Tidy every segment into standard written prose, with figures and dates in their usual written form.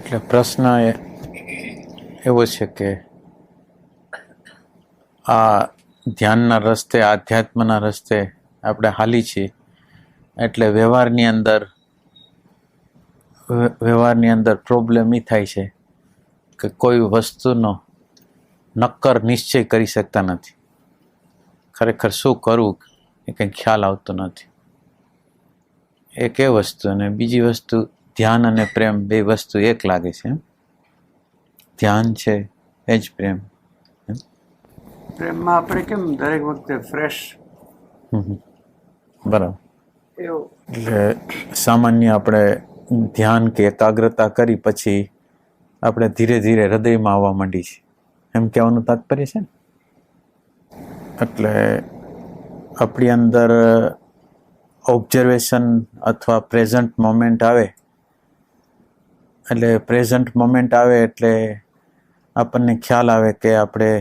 એટલે પ્રશ્ન એવો છે કે આ ધ્યાનના રસ્તે, આધ્યાત્મના રસ્તે આપણે હાલી છીએ, એટલે વ્યવહારની અંદર પ્રોબ્લેમ એ થાય છે કે કોઈ વસ્તુનો નક્કર નિશ્ચય કરી શકતા નથી. ખરેખર શું કરવું એ કંઈ ખ્યાલ આવતો નથી. એક એ વસ્તુ, અને બીજી વસ્તુ ધ્યાન અને પ્રેમ બે વસ્તુ એક લાગે છે. ધ્યાન છે એ જ પ્રેમ. પ્રેમમાં આપણે કેમ દરેક વખતે ફ્રેશ બરાબર. એવું એટલે સામાન્ય આપણે ધ્યાન કે એકાગ્રતા કરી પછી આપણે ધીરે ધીરે હૃદયમાં આવવા માંડી છે, એમ કહેવાનું તાત્પર્ય છે ને. એટલે આપણી અંદર ઓબ્ઝર્વેશન અથવા પ્રેઝન્ટ મોમેન્ટ આવે, એટલે આપણને ખ્યાલ આવે કે આપણે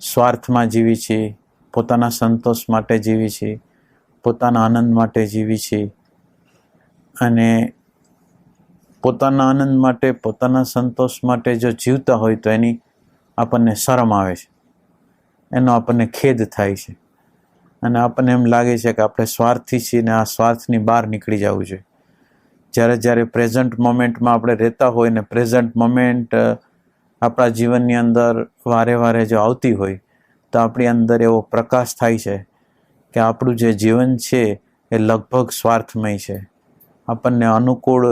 સ્વાર્થમાં જીવી છીએ, પોતાના સંતોષ માટે જીવી છીએ, પોતાના આનંદ માટે જીવી છીએ. અને પોતાના આનંદ માટે, પોતાના સંતોષ માટે જો જીવતા હોય તો એની આપણને શરમ આવે છે, એનો આપણને ખેદ થાય છે, અને આપણને એમ લાગે છે કે આપણે સ્વાર્થી છીએ ને આ સ્વાર્થની બહાર નીકળી જવું જોઈએ. જ્યારે પ્રેઝન્ટ મોમેન્ટમાં આપણે રહેતા હોય ને પ્રેઝન્ટ મોમેન્ટ આપણા જીવનની અંદર વારે વારે જો આવતી હોય તો આપણી અંદર એવો પ્રકાશ થાય છે કે આપણું જે જીવન છે એ લગભગ સ્વાર્થમય છે. આપણને અનુકૂળ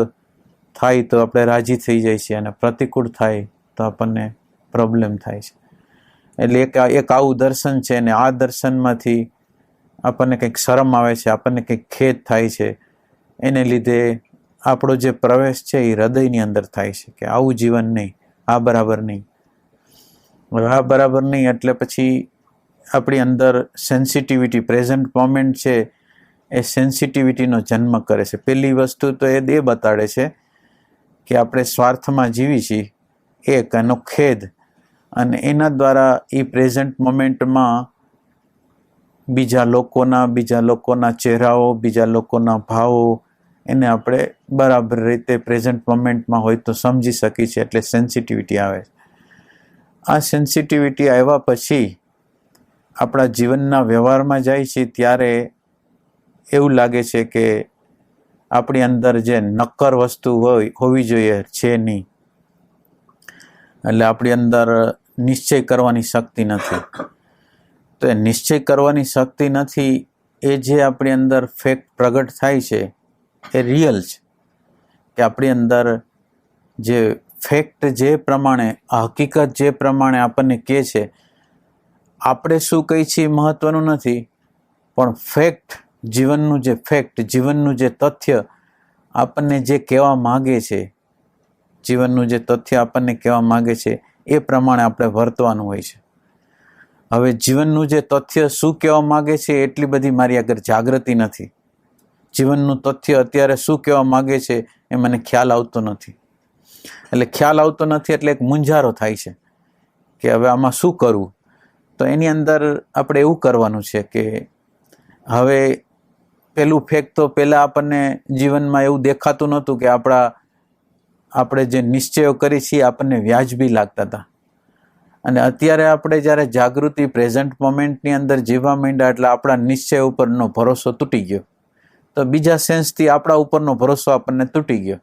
થાય તો આપણે રાજી થઈ જાય છે, અને પ્રતિકૂળ થાય તો આપણને પ્રોબ્લેમ થાય છે. એટલે એક આવું દર્શન છે, ને આ દર્શનમાંથી આપણને કંઈક શરમ આવે છે, આપણને કંઈક ખેદ થાય છે. એને લીધે આપણો જે પ્રવેશ છે એ હૃદયની અંદર થાય છે કે આવું જીવન નહીં, આ બરાબર નહીં. આ બરાબર નહીં એટલે પછી આપણી અંદર સેન્સિટિવિટી, પ્રેઝન્ટ મોમેન્ટ છે એ સેન્સિટિવિટીનો જન્મ કરે છે. પહેલી વસ્તુ તો એ બતાડે છે કે આપણે સ્વાર્થમાં જીવી છીએ, એક એનો ખેદ, અને એના દ્વારા એ પ્રેઝન્ટ મોમેન્ટમાં બીજા લોકોના ચહેરાઓ, બીજા લોકોના ભાવો એને આપણે બરાબર રીતે પ્રેઝન્ટ મોમેન્ટમાં હોય તો સમજી શકીએ છીએ, એટલે સેન્સિટિવિટી આવે. આ સેન્સિટિવિટી આવ્યા પછી આપણા જીવનના વ્યવહારમાં જાય છે ત્યારે એવું લાગે છે કે આપણી અંદર જે નક્કર વસ્તુ હોવી જોઈએ છે નહીં. એટલે આપણી અંદર નિશ્ચય કરવાની શક્તિ નથી. તો એ નિશ્ચય કરવાની શક્તિ નથી, એ જે આપણી અંદર ફેક્ટ પ્રગટ થાય છે એ રિયલ છે. કે આપણી અંદર જે ફેક્ટ જે પ્રમાણે, હકીકત જે પ્રમાણે આપણને કહે છે, આપણે શું કહી છીએ મહત્વનું નથી, પણ જીવનનું જે તથ્ય આપણને જે કહેવા માગે છે, એ પ્રમાણે આપણે વર્તવાનું હોય છે. હવે જીવનનું જે તથ્ય શું કહેવા માગે છે એટલી બધી મારી આગળ જાગૃતિ નથી. જીવનનું તથ્ય અત્યારે શું કહેવા માગે છે એ મને ખ્યાલ આવતો નથી. એટલે એક મૂંઝારો થાય છે કે હવે આમાં શું કરવું. તો એની અંદર આપણે એવું કરવાનું છે કે હવે પેલું ફેક્ટ તો પહેલાં આપણને જીવનમાં એવું દેખાતું નહોતું કે આપણે જે નિશ્ચયો કરી છીએ આપણને વ્યાજબી લાગતા હતા. અને અત્યારે આપણે જ્યારે જાગૃતિ, પ્રેઝન્ટ મોમેન્ટની અંદર જીવવા માંડ્યા એટલે આપણા નિશ્ચય ઉપરનો ભરોસો તૂટી ગયો. તો બીજા સેન્સથી આપણા ઉપરનો ભરોસો આપણને તૂટી ગયો.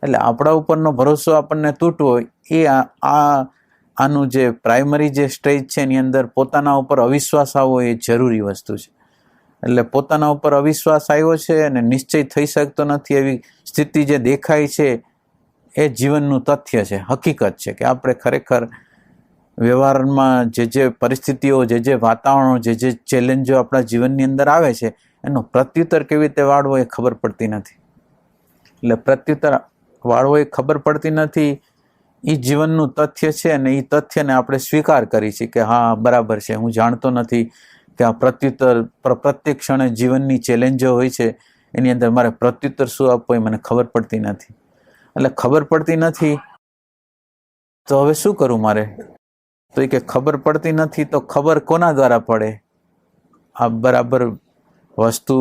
એટલે આપણા ઉપરનો ભરોસો આપણને તૂટવો એ આનું જે પ્રાઇમરી જે સ્ટેજ છે એની અંદર પોતાના ઉપર અવિશ્વાસ આવવો એ જરૂરી વસ્તુ છે. એટલે પોતાના ઉપર અવિશ્વાસ આવ્યો છે અને નિશ્ચય થઈ શકતો નથી એવી સ્થિતિ જે દેખાય છે એ જીવનનું તથ્ય છે, હકીકત છે. કે આપણે ખરેખર વ્યવહારમાં જે પરિસ્થિતિઓ, જે વાતાવરણો, જે ચેલેન્જો આપણા જીવનની અંદર આવે છે એનો પ્રત્યુત્તર કેવી રીતે વાળવો એ ખબર પડતી નથી. એટલે પ્રત્યુત્તર વાળવો એ ખબર પડતી નથી. એ જીવનનું તથ્ય છે, અને એ તથ્યને આપણે સ્વીકાર કરી છે કે હા બરાબર છે, હું જાણતો નથી કે આ પ્રત્યેક ક્ષણે જીવનની ચેલેન્જો હોય છે, એની અંદર મારે પ્રત્યુત્તર શું આપવો એ મને ખબર પડતી નથી. એટલે ખબર પડતી નથી તો હવે શું કરું મારે? તો એ કે ખબર પડતી નથી તો ખબર કોના દ્વારા પડે? આ બરાબર વસ્તુ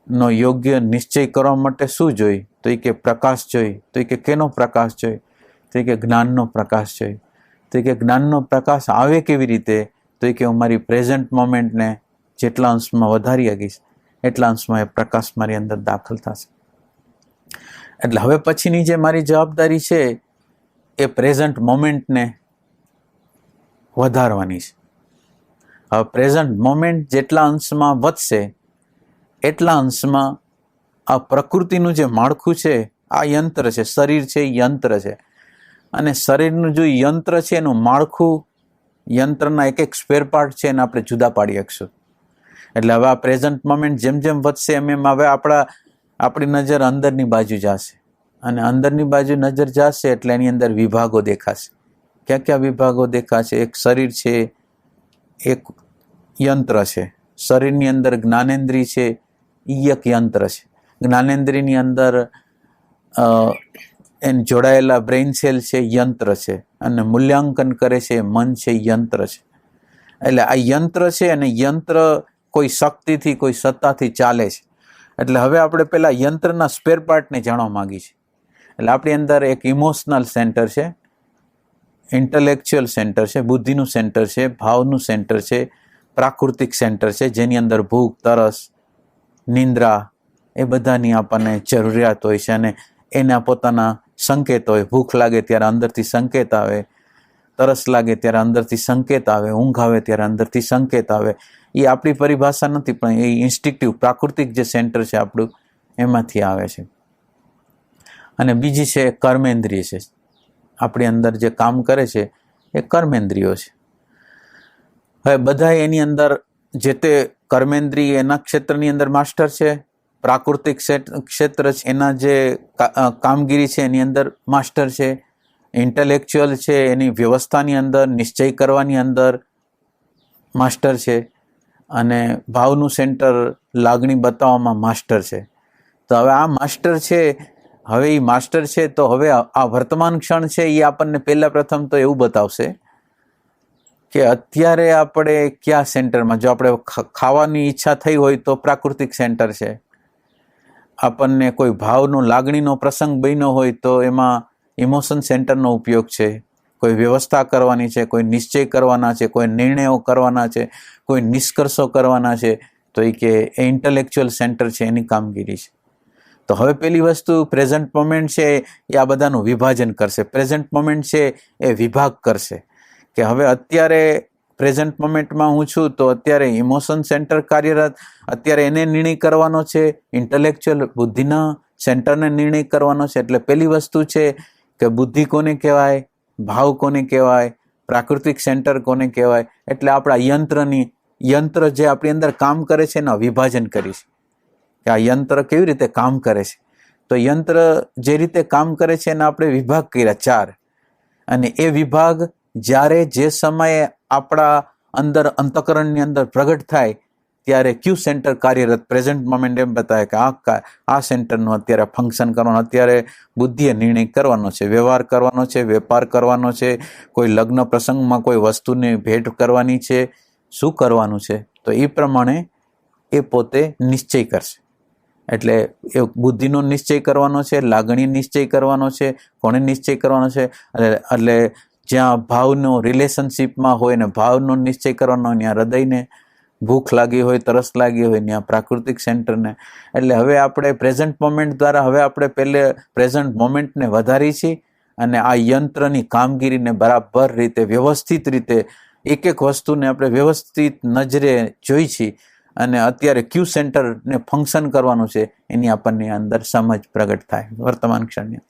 નો યોગ્ય નિશ્ચય કરવા માટે શું જોઈ? તો એ કે પ્રકાશ જોઈ. તો એ કે કેનો પ્રકાશ જોઈ? તો એ કે જ્ઞાનનો પ્રકાશ જોઈ. તો એ કે જ્ઞાનનો પ્રકાશ આવે કેવી રીતે? તો એ કે હું મારી પ્રેઝન્ટ મોમેન્ટને જેટલા અંશમાં વધારી શકીશ એટલા અંશમાં એ પ્રકાશ મારી અંદર દાખલ થશે. એટલે હવે પછીની જે મારી જવાબદારી છે એ પ્રેઝન્ટ મોમેન્ટને વધારવાની છે. હવે પ્રેઝન્ટ મોમેન્ટ જેટલા અંશમાં વધશે એટલા અંશમાં આ પ્રકૃતિનું જે માળખું છે, આ યંત્ર છે, શરીર છે, યંત્ર છે, અને શરીરનું જો યંત્ર છે એનું માળખું, યંત્રના એક એક સ્પેર પાર્ટ છે એને આપણે જુદા પાડી શકશું. એટલે હવે આ પ્રેઝન્ટ મોમેન્ટ જેમ જેમ વધશે એમ એમ હવે આપણી નજર અંદરની બાજુ જશે, અને અંદરની બાજુ નજર જશે એટલે એની અંદર વિભાગો દેખાશે. ક્યાં ક્યાં વિભાગો દેખાશે? એક શરીર છે, એક યંત્ર છે. શરીરની અંદર જ્ઞાનેન્દ્રિય છે, એ એક યંત્ર છે. જ્ઞાનેન્દ્રિયની અંદર એને જોડાયેલા બ્રેઇન સેલ છે, યંત્ર છે, અને મૂલ્યાંકન કરે છે મન છે, યંત્ર છે. એટલે આ યંત્ર છે, અને યંત્ર કોઈ શક્તિથી, કોઈ સત્તાથી ચાલે છે. એટલે હવે આપણે પેલા યંત્રના સ્પેર પાર્ટને જાણવા માંગી છે. એટલે આપણી અંદર એક ઇમોશનલ સેન્ટર છે, ઇન્ટેલેક્ચ્યુઅલ સેન્ટર છે, બુદ્ધિનું સેન્ટર છે, ભાવનું સેન્ટર છે, પ્રાકૃતિક સેન્ટર છે, જેની અંદર ભૂખ, તરસ, નિંદ્રા એ બધાની આપણને જરૂરિયાત હોય છે, અને એના પોતાના સંકેત હોય. ભૂખ લાગે ત્યારે અંદરથી સંકેત આવે, તરસ લાગે ત્યારે અંદરથી સંકેત આવે, ઊંઘ આવે ત્યારે અંદરથી સંકેત આવે. એ આપણી પરિભાષા નથી, પણ એ ઇન્સ્ટિક્ટિવ પ્રાકૃતિક જે સેન્ટર છે આપણું, એમાંથી આવે છે. અને બીજી છે કર્મેન્દ્રિય છે. આપણી અંદર જે કામ કરે છે એ કર્મેન્દ્રિયો છે. હવે બધા એની અંદર જે તે કર્મેન્દ્રિય એના ક્ષેત્રની અંદર માસ્ટર છે, પ્રાકૃતિક ક્ષેત્ર છે એના જે કામગીરી છે એની અંદર માસ્ટર છે, ઇન્ટેલેક્ચ્યુઅલ છે એની વ્યવસ્થાની અંદર, નિશ્ચય કરવાની અંદર માસ્ટર છે, અને ભાવનું સેન્ટર લાગણી બતાવવામાં માસ્ટર છે. તો હવે આ માસ્ટર છે, હવે એ માસ્ટર છે, તો હવે આ વર્તમાન ક્ષણ છે એ આપણને પહેલા પ્રથમ તો એવું બતાવશે કે અત્યારે આપણે કયા સેન્ટરમાં. જો આપણે ખાવાની ઈચ્છા થઈ હોય તો પ્રાકૃતિક સેન્ટર છે. આપણને કોઈ ભાવનો, લાગણીનો પ્રસંગ બન્યો હોય તો એમાં ઇમોશન સેન્ટરનો ઉપયોગ છે. કોઈ વ્યવસ્થા કરવાની છે, કોઈ નિશ્ચય કરવાના છે, કોઈ નિર્ણયો કરવાના છે, કોઈ નિષ્કર્ષો કરવાના છે, તો એ કે એ ઇન્ટેલેક્ચ્યુઅલ સેન્ટર છે, એની કામગીરી છે. તો હવે પેલી વસ્તુ પ્રેઝન્ટ મોમેન્ટ છે એ આ બધાનું વિભાજન કરશે. પ્રેઝન્ટ મોમેન્ટ છે એ વિભાગ કરશે કે હવે અત્યારે પ્રેઝન્ટ મોમેન્ટમાં હું છું તો અત્યારે ઇમોશન સેન્ટર કાર્યરત, અત્યારે એને નિર્ણય કરવાનો છે, ઇન્ટેલેક્ચ્યુઅલ બુદ્ધિના સેન્ટરને નિર્ણય કરવાનો છે. એટલે પેલી વસ્તુ છે કે બુદ્ધિ કોને કહેવાય, ભાવ કોને કહેવાય, પ્રાકૃતિક સેન્ટર કોને કહેવાય. એટલે આપણા યંત્ર જે આપણી અંદર કામ કરે છે એના વિભાજન કરીશ કે આ યંત્ર કેવી રીતે કામ કરે છે. તો યંત્ર જે રીતે કામ કરે છે એના આપણે વિભાગ કર્યા 4, અને એ વિભાગ જ્યારે જે સમયે આપણા અંદર અંતઃકરણની અંદર પ્રગટ થાય ત્યારે ક્યુ સેન્ટર કાર્યરત, પ્રેઝન્ટ મોમેન્ટ એમ બતાવે કે આ સેન્ટરનું અત્યારે ફંક્શન કરવાનું, અત્યારે બુદ્ધિએ નિર્ણય કરવાનો છે, વ્યવહાર કરવાનો છે, વેપાર કરવાનો છે, કોઈ લગ્ન પ્રસંગમાં કોઈ વસ્તુની ભેટ કરવાની છે, શું કરવાનું છે, તો એ પ્રમાણે એ પોતે નિશ્ચય કરશે. એટલે એ બુદ્ધિનો નિશ્ચય કરવાનો છે, લાગણી નિશ્ચય કરવાનો છે, કોને નિશ્ચય કરવાનો છે. એટલે જ્યાં ભાવનો રિલેશનશીપમાં હોય ને ભાવનો નિશ્ચય કરવાનો હોય, ત્યાં હૃદયને ભૂખ લાગી હોય, તરસ લાગી હોય, ત્યાં પ્રાકૃતિક સેન્ટરને. એટલે હવે આપણે પ્રેઝન્ટ મોમેન્ટ દ્વારા હવે આપણે પહેલે પ્રેઝન્ટ મોમેન્ટને વધારી છીએ, અને આ યંત્રની કામગીરીને બરાબર રીતે, વ્યવસ્થિત રીતે, એક એક વસ્તુને આપણે વ્યવસ્થિત નજરે જોઈ છીએ, અને અત્યારે ક્યુ સેન્ટરને ફંક્શન કરવાનું છે એની આપણને અંદર સમજ પ્રગટ થાય વર્તમાન ક્ષણની.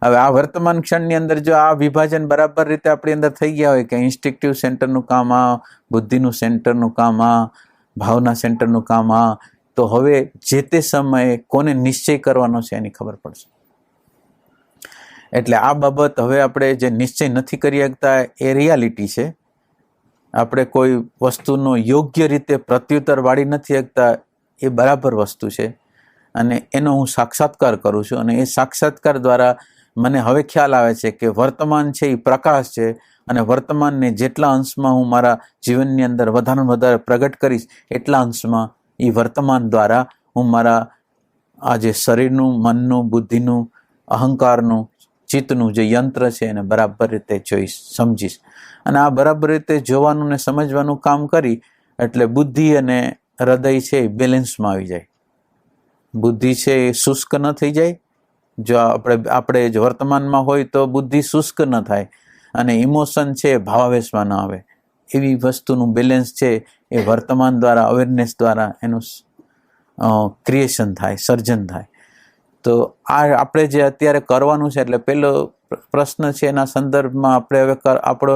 હવે આ વર્તમાન ક્ષણની અંદર જો આ વિભાજન બરાબર રીતે આપણી અંદર થઈ ગયા હોય કે ઇન્સ્ટિક્ટિવ સેન્ટરનું કામ આ, બુદ્ધિનું સેન્ટરનું કામ આ, ભાવના સેન્ટરનું કામ આ, તો હવે જે તે સમયે કોને નિશ્ચય કરવાનો છે એની ખબર પડશે. એટલે આ બાબત હવે આપણે જે નિશ્ચય નથી કરી શકતા એ રિયાલિટી છે. આપણે કોઈ વસ્તુનો યોગ્ય રીતે પ્રત્યુત્તર વાળી નથી શકતા એ બરાબર વસ્તુ છે, અને એનો હું સાક્ષાત્કાર કરું છું. અને એ સાક્ષાત્કાર દ્વારા મને હવે ખ્યાલ આવે છે કે વર્તમાન છે એ પ્રકાશ છે, અને વર્તમાનને જેટલા અંશમાં હું મારા જીવનની અંદર વધારે પ્રગટ કરીશ એટલા અંશમાં એ વર્તમાન દ્વારા હું મારા આ જે શરીરનું, મનનું, બુદ્ધિનું, અહંકારનું, ચિત્તનું જે યંત્ર છે એને બરાબર રીતે જોઈશ, સમજીશ. અને આ બરાબર રીતે જોવાનું ને સમજવાનું કામ કરી એટલે બુદ્ધિ અને હૃદય છે એ બેલેન્સમાં આવી જાય. બુદ્ધિ છે એ શુષ્ક ન થઈ જાય. જો આપણે જો વર્તમાનમાં હોય તો બુદ્ધિ શુષ્ક ન થાય અને ઇમોશન છે એ ભાવાવેશમાં ન આવે. એવી વસ્તુનું બેલેન્સ છે એ વર્તમાન દ્વારા, અવેરનેસ દ્વારા એનું ક્રિએશન થાય, સર્જન થાય. તો આ આપણે જે અત્યારે કરવાનું છે, એટલે પહેલો પ્રશ્ન છે એના સંદર્ભમાં આપણે હવે આપણો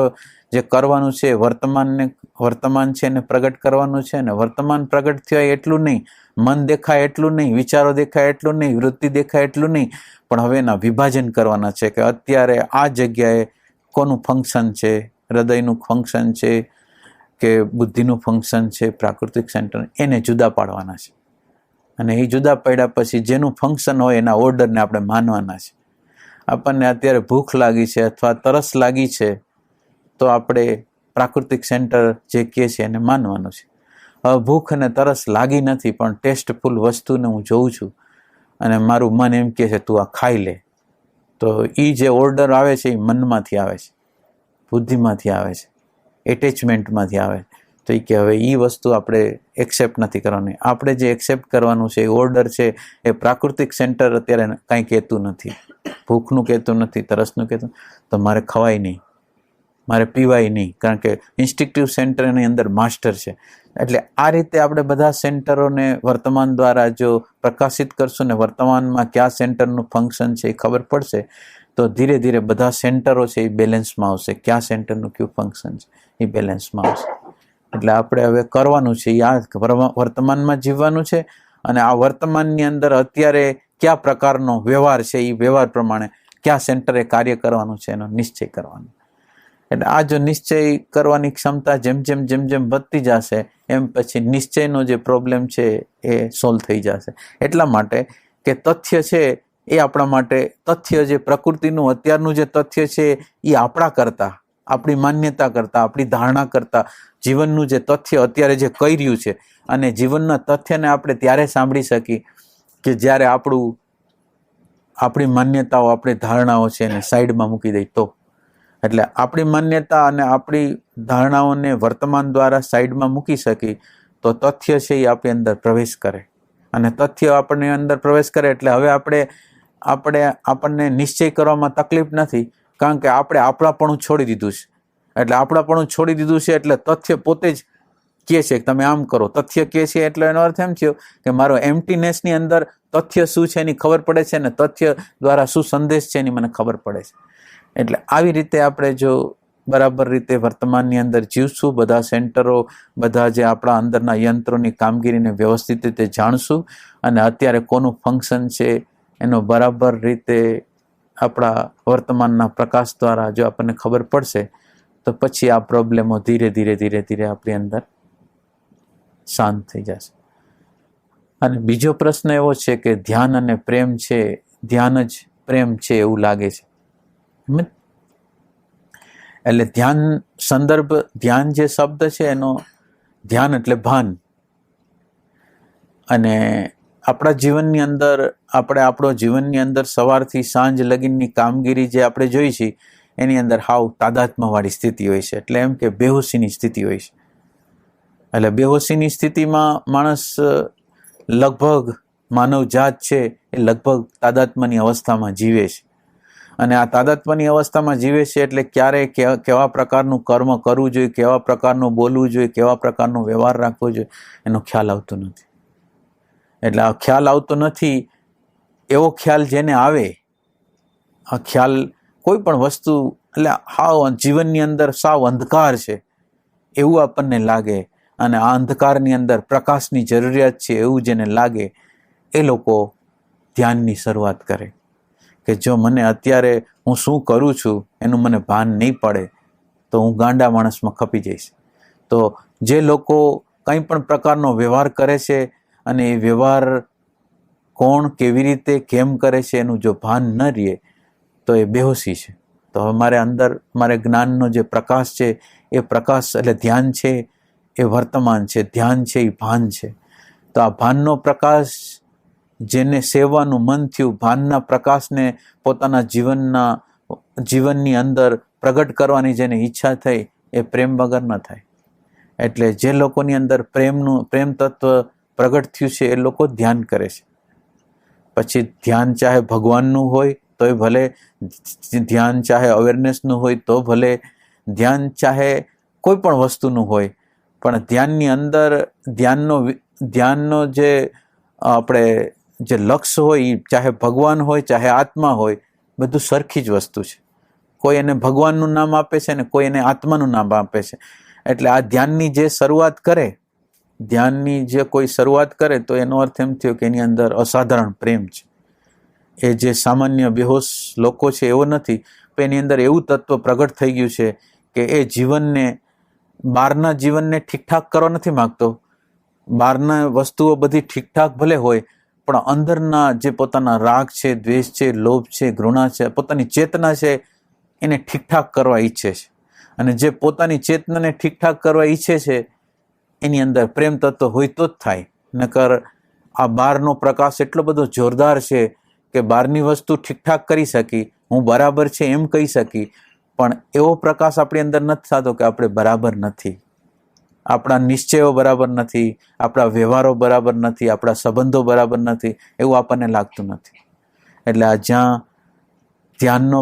જે કરવાનું છે વર્તમાન છે એને પ્રગટ કરવાનું છે. ને વર્તમાન પ્રગટ થયા એટલું નહીં, મન દેખાય એટલું નહીં, વિચારો દેખાય એટલું નહીં, વૃત્તિ દેખાય એટલું નહીં, પણ હવે એના વિભાજન કરવાના છે કે અત્યારે આ જગ્યાએ કોનું ફંક્શન છે, હૃદયનું ફંક્શન છે કે બુદ્ધિનું ફંક્શન છે, પ્રાકૃતિક સેન્ટર, એને જુદા પાડવાના છે. અને એ જુદા પાડ્યા પછી જેનું ફંક્શન હોય એના ઓર્ડરને આપણે માનવાના છે. આપણને અત્યારે ભૂખ લાગી છે અથવા તરસ લાગી છે તો આપણે પ્રાકૃતિક સેન્ટર જે કહે છે એને માનવાનું છે. હવે ભૂખ અને તરસ લાગી નથી પણ ટેસ્ટફુલ વસ્તુને હું જોઉં છું અને મારું મન એમ કહે છે તું આ ખાઈ લે, તો એ જે ઓર્ડર આવે છે એ મનમાંથી આવે છે, બુદ્ધિમાંથી આવે છે, એટેચમેન્ટમાંથી આવે. તો એ કે હવે એ વસ્તુ આપણે એક્સેપ્ટ નથી કરવાની. આપણે જે એક્સેપ્ટ કરવાનું છે એ ઓર્ડર છે એ પ્રાકૃતિક સેન્ટર અત્યારે કાંઈ કહેતું નથી, ભૂખનું કહેતું નથી, તરસનું કહેતું, તો મારે ખવાય નહીં, મારે પીવાય નહીં, કારણ કે ઇન્સ્ટિંક્ટિવ સેન્ટર એની અંદર માસ્ટર છે. એટલે આ રીતે આપણે બધા સેન્ટરોને વર્તમાન દ્વારા જો પ્રકાશિત કરશું ને વર્તમાનમાં કયા સેન્ટરનું ફંક્શન છે એ ખબર પડશે તો ધીરે ધીરે બધા સેન્ટરો છે એ બેલેન્સમાં આવશે. કયા સેન્ટરનું કયું ફંક્શન છે એ બેલેન્સમાં આવશે. એટલે આપણે હવે કરવાનું છે આ વર્તમાનમાં જીવવાનું છે અને આ વર્તમાનની અંદર અત્યારે કયા પ્રકારનો વ્યવહાર છે એ વ્યવહાર પ્રમાણે કયા સેન્ટરે કાર્ય કરવાનું છે એનો નિશ્ચય કરવાનો. એટલે આ જો નિશ્ચય કરવાની ક્ષમતા જેમ જેમ વધતી જશે એમ પછી નિશ્ચયનો જે પ્રોબ્લેમ છે એ સોલ્વ થઈ જશે. એટલા માટે કે તથ્ય છે એ આપણા માટે, તથ્ય જે પ્રકૃતિનું અત્યારનું જે તથ્ય છે એ આપણા કરતાં, આપણી માન્યતા કરતાં, આપણી ધારણા કરતાં જીવનનું જે તથ્ય અત્યારે જે કહી રહ્યું છે, અને જીવનના તથ્યને આપણે ત્યારે સાંભળી શકીએ કે જ્યારે આપણી માન્યતાઓ, આપણી ધારણાઓ છે એને સાઈડમાં મૂકી દઈ તો. એટલે આપણી માન્યતા અને આપણી ધારણાઓને વર્તમાન દ્વારા સાઈડમાં મૂકી શકી તો તથ્ય છે એ આપણી અંદર પ્રવેશ કરે. અને તથ્ય આપણને અંદર પ્રવેશ કરે એટલે હવે આપણને નિશ્ચય કરવામાં તકલીફ નથી, કારણ કે આપણે આપણાપણું છોડી દીધું છે. એટલે આપણાપણું છોડી દીધું છે એટલે તથ્ય પોતે જ કહે છે કે તમે આમ કરો. તથ્ય કહે છે એટલે એનો અર્થ એમ થયો કે મારો એમ્પ્ટીનેસની અંદર તથ્ય શું છે એની ખબર પડે છે, અને તથ્ય દ્વારા શું સંદેશ છે એની મને ખબર પડે છે. એટલે આવી રીતે આપણે જો બરાબર રીતે વર્તમાનની અંદર જીવશું, બધા સેન્ટરો, બધા જે આપણા અંદરના યંત્રોની કામગીરીને વ્યવસ્થિત રીતે જાણશું અને અત્યારે કોનું ફંક્શન છે એનો બરાબર રીતે આપણા વર્તમાનના પ્રકાશ દ્વારા જો આપણને ખબર પડશે તો પછી આ પ્રોબ્લેમો ધીરે ધીરે આપણી અંદર શાંત થઈ જશે. અને બીજો પ્રશ્ન એવો છે કે ધ્યાન અને પ્રેમ છે, ધ્યાન જ પ્રેમ છે એવું લાગે છે. એટલે ધ્યાન જે શબ્દ છે એનો ધ્યાન એટલે ભાન. અને આપણા જીવનની અંદર આપણો જીવનની અંદર સવારથી સાંજ લગીનની કામગીરી જે આપણે જોઈ છે એની અંદર હાવ તાદાત્મ્યવાળી સ્થિતિ હોય છે. એટલે એમ કે બેહોશીની સ્થિતિ હોય છે. એટલે બેહોશીની સ્થિતિમાં માણસ લગભગ માનવ જાત છે એ લગભગ તાદાત્મ્યની અવસ્થામાં જીવે છે. અને આ તાદાત્મ્યની અવસ્થામાં જીવે છે એટલે ક્યારે કેવા પ્રકારનું કર્મ કરવું જોઈએ, કેવા પ્રકારનું બોલવું જોઈએ, કેવા પ્રકારનો વ્યવહાર રાખવો જોઈએ એનો ખ્યાલ આવતો નથી. એટલે આ ખ્યાલ આવતો નથી. એવો ખ્યાલ જેને આવે, આ ખ્યાલ કોઈ પણ વસ્તુ એટલે હાવ જીવનની અંદર સાવ અંધકાર છે એવું આપણને લાગે અને આ અંધકારની અંદર પ્રકાશની જરૂરિયાત છે એવું જેને લાગે એ લોકો ધ્યાનની શરૂઆત કરે કે જો મને અત્યારે હું શું કરું છું એનું મને ભાન નહીં પડે તો હું ગાંડા માણસમાં ખપી જઈશ. તો જે લોકો કંઈ પણ પ્રકારનો વ્યવહાર કરે છે અને એ વ્યવહાર કોણ, કેવી રીતે, કેમ કરે છે એનું જો ભાન ન રહે તો એ બેહોશી છે. તો હવે મારે જ્ઞાનનો જે પ્રકાશ છે એ પ્રકાશ એટલે ધ્યાન છે એ વર્તમાન છે, ધ્યાન છે એ ભાન છે. તો આ ભાનનો પ્રકાશ જેને સેવવાનું મન થયું, ભાનના પ્રકાશને પોતાના જીવનની અંદર પ્રગટ કરવાની જેને ઈચ્છા થઈ, એ પ્રેમ વગર ન થાય. એટલે જે લોકોની અંદર પ્રેમ તત્વ પ્રગટ થયું છે એ લોકો ધ્યાન કરે છે. પછી ધ્યાન ચાહે ભગવાનનું હોય તોય ભલે, ધ્યાન ચાહે અવેરનેસનું હોય તો ભલે, ધ્યાન ચાહે કોઈ પણ વસ્તુનું હોય, પણ ધ્યાનની અંદર ધ્યાનનો જે આપણે જે લક્ષ્ય હોય એ ચાહે ભગવાન હોય ચાહે આત્મા હોય, બધું સરખી જ વસ્તુ છે. કોઈ એને ભગવાનનું નામ આપે છે ને કોઈ એને આત્માનું નામ આપે છે. એટલે આ ધ્યાનની જે શરૂઆત કરે, ધ્યાનની જે કોઈ શરૂઆત કરે તો એનો અર્થ એમ થયો કે એની અંદર અસાધારણ પ્રેમ છે. એ જે સામાન્ય બેહોશ લોકો છે એવો નથી, પણ એની અંદર એવું તત્વ પ્રગટ થઈ ગયું છે કે એ જીવનને, બહારના જીવનને ઠીકઠાક કરવા નથી માગતો. બહારના વસ્તુઓ બધી ઠીકઠાક ભલે હોય, પણ અંદરના જે પોતાના રાગ છે, દ્વેષ છે, લોભ છે, ઘૃણા છે, પોતાની ચેતના છે, એને ઠીકઠાક કરવા ઈચ્છે છે. અને જે પોતાની ચેતનાને ઠીકઠાક કરવા ઈચ્છે છે એની અંદર પ્રેમ તત્વ હોય તો જ થાય. નકર આ બહારનો પ્રકાશ એટલો બધો જોરદાર છે કે બહારની વસ્તુ ઠીકઠાક કરી શકી, હું બરાબર છે એમ કહી શકી, પણ એવો પ્રકાશ આપણી અંદર નથી થતો કે આપણે બરાબર નથી, આપણા નિશ્ચયો બરાબર નથી, આપણા વ્યવહારો બરાબર નથી, આપણા સંબંધો બરાબર નથી, એવું આપણને લાગતું નથી. એટલે આ જ્યાં ધ્યાનનો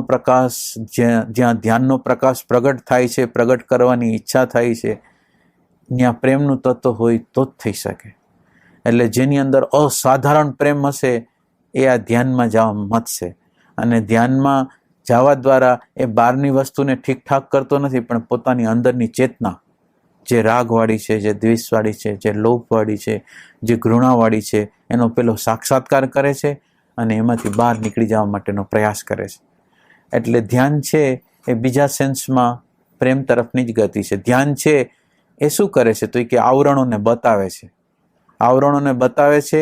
પ્રકાશ પ્રગટ થાય છે, પ્રગટ કરવાની ઈચ્છા થાય છે, ત્યાં પ્રેમનું તત્વ હોય તો જ થઈ શકે. એટલે જેની અંદર અસાધારણ પ્રેમ હશે એ આ ધ્યાનમાં જવા મથશે. અને ધ્યાનમાં જવા દ્વારા એ બહારની વસ્તુને ઠીકઠાક કરતો નથી, પણ પોતાની અંદરની ચેતના જે રાગવાળી છે, જે દ્વેષવાળી છે, જે લોભવાળી છે, જે ઘૃણાવાળી છે, એનો પેલો સાક્ષાત્કાર કરે છે અને એમાંથી બહાર નીકળી જવા માટેનો પ્રયાસ કરે છે. એટલે ધ્યાન છે એ બીજા સેન્સમાં પ્રેમ તરફની જ ગતિ છે. ધ્યાન છે એ શું કરે છે તો એ કે આવરણોને બતાવે છે, આવરણોને બતાવે છે,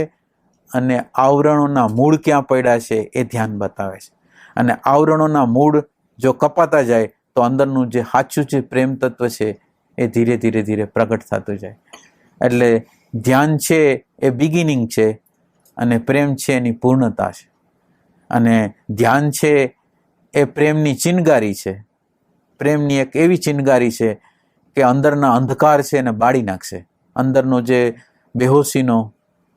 અને આવરણોના મૂળ ક્યાં પડ્યા છે એ ધ્યાન બતાવે છે. અને આવરણોના મૂળ જો કપાતા જાય તો અંદરનું જે સાચું જે પ્રેમ તત્વ છે એ ધીરે ધીરે ધીરે પ્રગટ થતું જાય. એટલે ધ્યાન છે એ બિગિનિંગ છે અને પ્રેમ છે એની પૂર્ણતા છે. અને ધ્યાન છે એ પ્રેમની ચિનગારી છે. પ્રેમની એક એવી ચિનગારી છે કે અંદરના અંધકાર છે એને બાળી નાખશે. અંદરનો જે બેહોશીનો,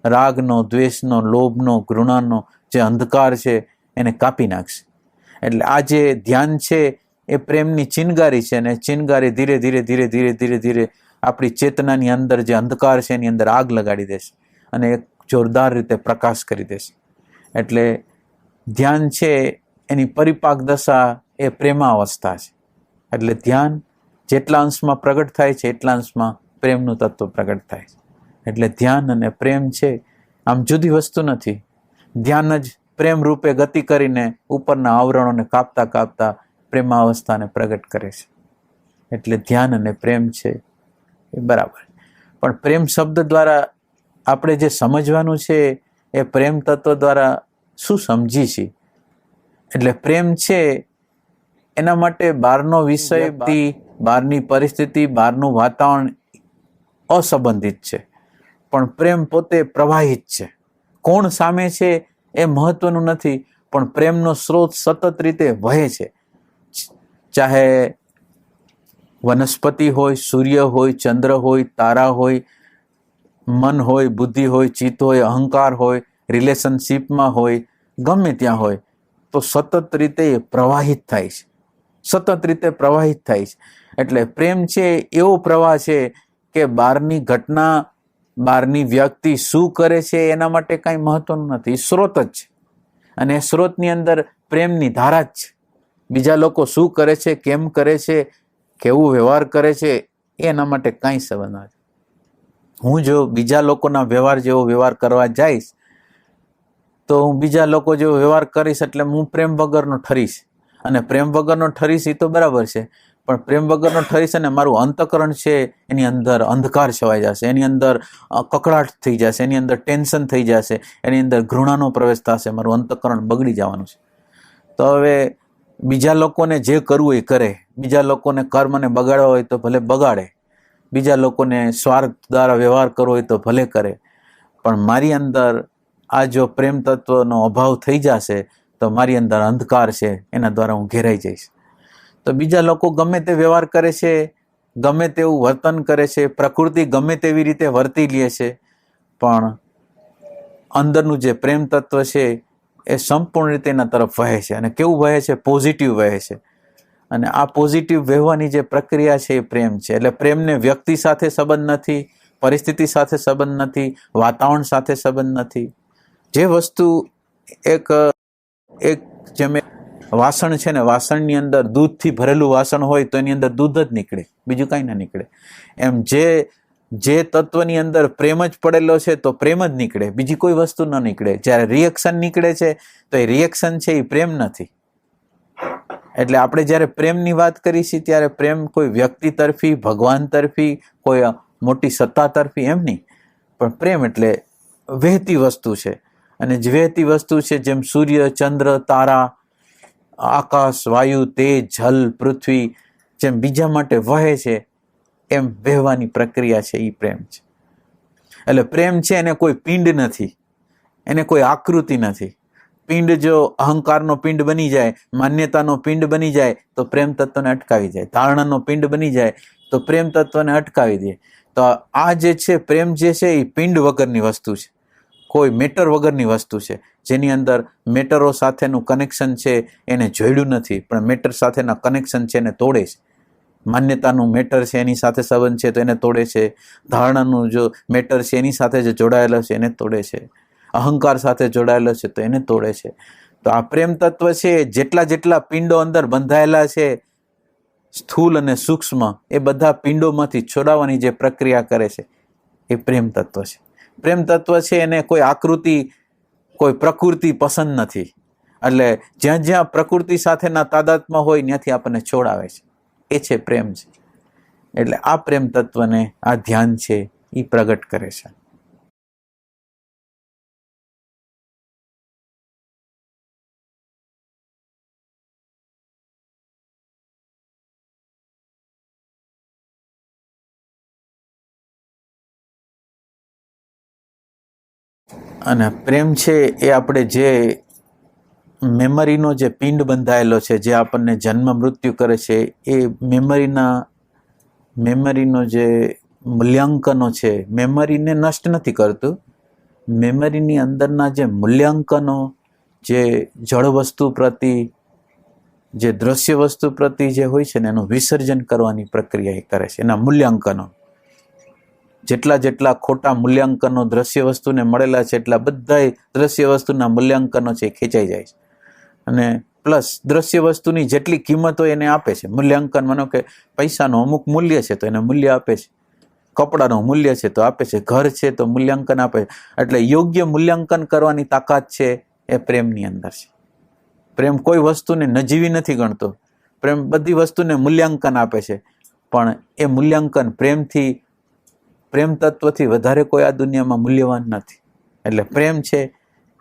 રાગનો, દ્વેષનો, લોભનો, ઘૃણાનો જે અંધકાર છે એને કાપી નાખશે. એટલે આ જે ધ્યાન છે એ પ્રેમની ચિનગારી છે, અને ચિનગારી ધીરે ધીરે ધીરે ધીરે ધીરે ધીરે આપણી ચેતનાની અંદર જે અંધકાર છે એની અંદર આગ લગાડી દેશે અને એક જોરદાર રીતે પ્રકાશ કરી દેશે. એટલે ધ્યાન છે એની પરિપાક દશા એ પ્રેમાવસ્થા છે. એટલે ધ્યાન જેટલા અંશમાં પ્રગટ થાય છે એટલા અંશમાં પ્રેમનું તત્વ પ્રગટ થાય છે. એટલે ધ્યાન અને પ્રેમ છે આમ જુદી વસ્તુ નથી. ધ્યાન જ પ્રેમ રૂપે ગતિ કરીને ઉપરના આવરણોને કાપતા કાપતા પ્રેમાવસ્થાને પ્રગટ કરે છે. એટલે ધ્યાન અને પ્રેમ છે એ બરાબર. પણ પ્રેમ શબ્દ દ્વારા આપણે જે સમજવાનું છે એ પ્રેમ તત્વ દ્વારા શું સમજી છીએ. એટલે પ્રેમ છે એના માટે બહારનો વિષય, બહારની પરિસ્થિતિ, બહારનું વાતાવરણ અસંબંધિત છે, પણ પ્રેમ પોતે પ્રવાહિત છે. કોણ સામે છે એ મહત્વનું નથી, પણ પ્રેમનો સ્ત્રોત સતત રીતે વહે છે. ચાહે વનસ્પતિ હોય, સૂર્ય હોય, ચંદ્ર હોય, તારા હોય, મન હોય, બુદ્ધિ હોય, ચિત્ત હોય, અહંકાર હોય, રિલેશનશીપમાં હોય, ગમે ત્યાં હોય, તો સતત રીતે પ્રવાહિત થાય છે, સતત રીતે પ્રવાહિત થાય છે. એટલે પ્રેમ છે એવો પ્રવાહ છે કે બહારની ઘટના, બહારની વ્યક્તિ શું કરે છે એના માટે કાંઈ મહત્વનું નથી, સ્ત્રોત જ છે. અને એ સ્ત્રોતની અંદર પ્રેમની ધારા જ છે. બીજા લોકો શું કરે છે, કેમ કરે છે, કેવું વ્યવહાર કરે છે એના માટે કાંઈ સંબંધ નથી. હું જો બીજા લોકોના વ્યવહાર જેવો વ્યવહાર કરવા જઈશ તો હું બીજા લોકો જેવો વ્યવહાર કરીશ એટલે હું પ્રેમ વગરનો ઠરીશ. અને પ્રેમ વગરનો ઠરીશ એ તો બરાબર છે, પણ પ્રેમ વગરનો ઠરીશ અને મારું અંતઃકરણ છે એની અંદર અંધકાર છવાઈ જશે, એની અંદર કકડાટ થઈ જશે, એની અંદર ટેન્શન થઈ જશે, એની અંદર ઘૃણાનો પ્રવેશ થશે, મારું અંતઃકરણ બગડી જવાનું છે. તો હવે બીજા લોકોને જે કરવું એ કરે, બીજા લોકોને કર્મને બગાડવા હોય તો ભલે બગાડે, બીજા લોકોને સ્વાર્થ દ્વારા વ્યવહાર કરવો હોય તો ભલે કરે, પણ મારી અંદર આ જો પ્રેમ તત્વનો અભાવ થઈ જશે તો મારી અંદર અંધકાર છે, એના દ્વારા હું ઘેરાઈ જઈશ. તો બીજા લોકો ગમે તે વ્યવહાર કરે છે, ગમે તેવું વર્તન કરે છે, પ્રકૃતિ ગમે તેવી રીતે વર્તી લે છે, પણ અંદરનું જે પ્રેમ તત્વ છે એ સંપૂર્ણ રીતે એના તરફ વહે છે. અને કેવું વહે છે? પોઝિટિવ વહે છે. અને આ પોઝિટિવ વહેવાની જે પ્રક્રિયા છે એ પ્રેમ છે. એટલે પ્રેમને વ્યક્તિ સાથે સંબંધ નથી, પરિસ્થિતિ સાથે સંબંધ નથી, વાતાવરણ સાથે સંબંધ નથી. જે વસ્તુ એક જેમ વાસણ છે ને, વાસણની અંદર દૂધથી ભરેલું વાસણ હોય તો એની અંદર દૂધ જ નીકળે, બીજું કાંઈ ના નીકળે. એમ જે તત્વની અંદર પ્રેમ જ પડેલો છે તો પ્રેમ જ નીકળે, બીજી કોઈ વસ્તુ ન નીકળે. જ્યારે રિએક્શન નીકળે છે તો એ રિએક્શન છે એ પ્રેમ નથી. એટલે આપણે જ્યારે પ્રેમની વાત કરીશું ત્યારે પ્રેમ કોઈ વ્યક્તિ તરફી, ભગવાન તરફી, કોઈ મોટી સત્તા તરફી એમ નહીં, પણ પ્રેમ એટલે વહેતી વસ્તુ છે. અને જે વહેતી વસ્તુ છે, જેમ સૂર્ય, ચંદ્ર, તારા, આકાશ, વાયુ, તેજ, જલ, પૃથ્વી જેમ બીજા માટે વહે છે એમ વહેવાની પ્રક્રિયા છે એ પ્રેમ છે. એટલે પ્રેમ છે એને કોઈ પિંડ નથી, એને કોઈ આકૃતિ નથી. પિંડ જો અહંકારનો પિંડ બની જાય, માન્યતાનો પિંડ બની જાય તો પ્રેમ તત્વને અટકાવી જાય. ધારણાનો પિંડ બની જાય તો પ્રેમ તત્વને અટકાવી દે. તો આ જે છે પ્રેમ જે છે એ પિંડ વગરની વસ્તુ છે, કોઈ મેટર વગરની વસ્તુ છે, જેની અંદર મેટરો સાથેનું કનેક્શન છે એને જોડ્યું નથી, પણ મેટર સાથેના કનેક્શન છે એને તોડે છે. માન્યતાનું મેટર છે એની સાથે સંબંધ છે તો એને તોડે છે. ધારણાનું જો મેટર છે એની સાથે જે જોડાયેલો છે એને તોડે છે. અહંકાર સાથે જોડાયેલો છે તો એને તોડે છે. તો આ પ્રેમ તત્વ છે, જેટલા પિંડો અંદર બંધાયેલા છે, સ્થૂલ અને સૂક્ષ્મ, એ બધા પિંડોમાંથી છોડાવવાની જે પ્રક્રિયા કરે છે એ પ્રેમ તત્વ છે. પ્રેમ તત્વ છે એને કોઈ આકૃતિ, કોઈ પ્રકૃતિ પસંદ નથી. એટલે જ્યાં જ્યાં પ્રકૃતિ સાથેના તાદાત્મ્ય હોય ત્યાંથી આપણને છોડાવે છે. એ છે પ્રેમ છે. એટલે આ પ્રેમ તત્વને આ ધ્યાન છે એ પ્રગટ કરે છે. અને પ્રેમ છે એ આપણે જે મેમરીનો જે પિંડ બંધાયેલો છે, જે આપણને જન્મ મૃત્યુ કરે છે, એ મેમરીનો જે મૂલ્યાંકનો છે, મેમરીને નષ્ટ નથી કરતું. મેમરીની અંદરના જે મૂલ્યાંકનો, જે જળ વસ્તુ પ્રતિ, જે દ્રશ્ય વસ્તુ પ્રતિ જે હોય છે ને, એનું વિસર્જન કરવાની પ્રક્રિયા એ કરે છે. એના મૂલ્યાંકનો, જેટલા ખોટા મૂલ્યાંકનો દ્રશ્ય વસ્તુને મળેલા છે, એટલા બધા દ્રશ્ય વસ્તુના મૂલ્યાંકનો છે એ ખેંચાઈ જાય છે. અને પ્લસ દ્રશ્ય વસ્તુની જેટલી કિંમત હોય એને આપે છે. મૂલ્યાંકન, માનો કે પૈસાનું અમુક મૂલ્ય છે તો એને મૂલ્ય આપે છે, કપડાનું મૂલ્ય છે તો આપે છે, ઘર છે તો મૂલ્યાંકન આપે છે. એટલે યોગ્ય મૂલ્યાંકન કરવાની તાકાત છે એ પ્રેમની અંદર છે. પ્રેમ કોઈ વસ્તુને નજીવી નથી ગણતો. પ્રેમ બધી વસ્તુને મૂલ્યાંકન આપે છે, પણ એ મૂલ્યાંકન પ્રેમ તત્વથી વધારે કોઈ આ દુનિયામાં મૂલ્યવાન નથી. એટલે પ્રેમ છે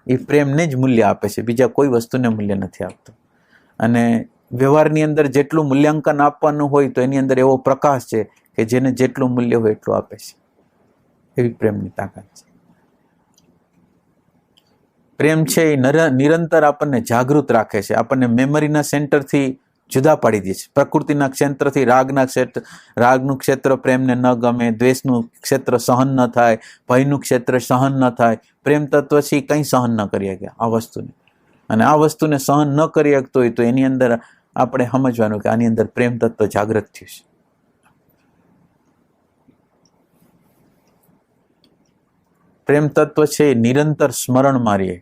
એ પ્રેમને જ મૂલ્ય આપે છે, બીજા કોઈ વસ્તુને મૂલ્ય નથી આપતો. અને વ્યવહારની અંદર જેટલું મૂલ્યાંકન આપવાનું હોય તો એની અંદર એવો પ્રકાશ છે કે જેને જેટલું મૂલ્ય હોય એટલું આપે છે. એવી પ્રેમની તાકાત છે. પ્રેમ છે એ નિરંતર આપણને જાગૃત રાખે છે, આપણને મેમરીના સેન્ટરથી જુદા પાડી દે છે. પ્રકૃતિના ક્ષેત્રથી રાગનું ક્ષેત્ર પ્રેમને ન ગમે, દ્વેષનું ક્ષેત્ર સહન ન થાય, ભયનું ક્ષેત્ર સહન ન થાય. પ્રેમ તત્વ છે કંઈ સહન ન કરી શકે આ વસ્તુને. અને આ વસ્તુને સહન ન કરી શકતો હોય તો એની અંદર આપણે સમજવાનું કે આની અંદર પ્રેમ તત્વ જાગૃત થયું છે. પ્રેમ તત્વ છે એ નિરંતર સ્મરણ મારીએ,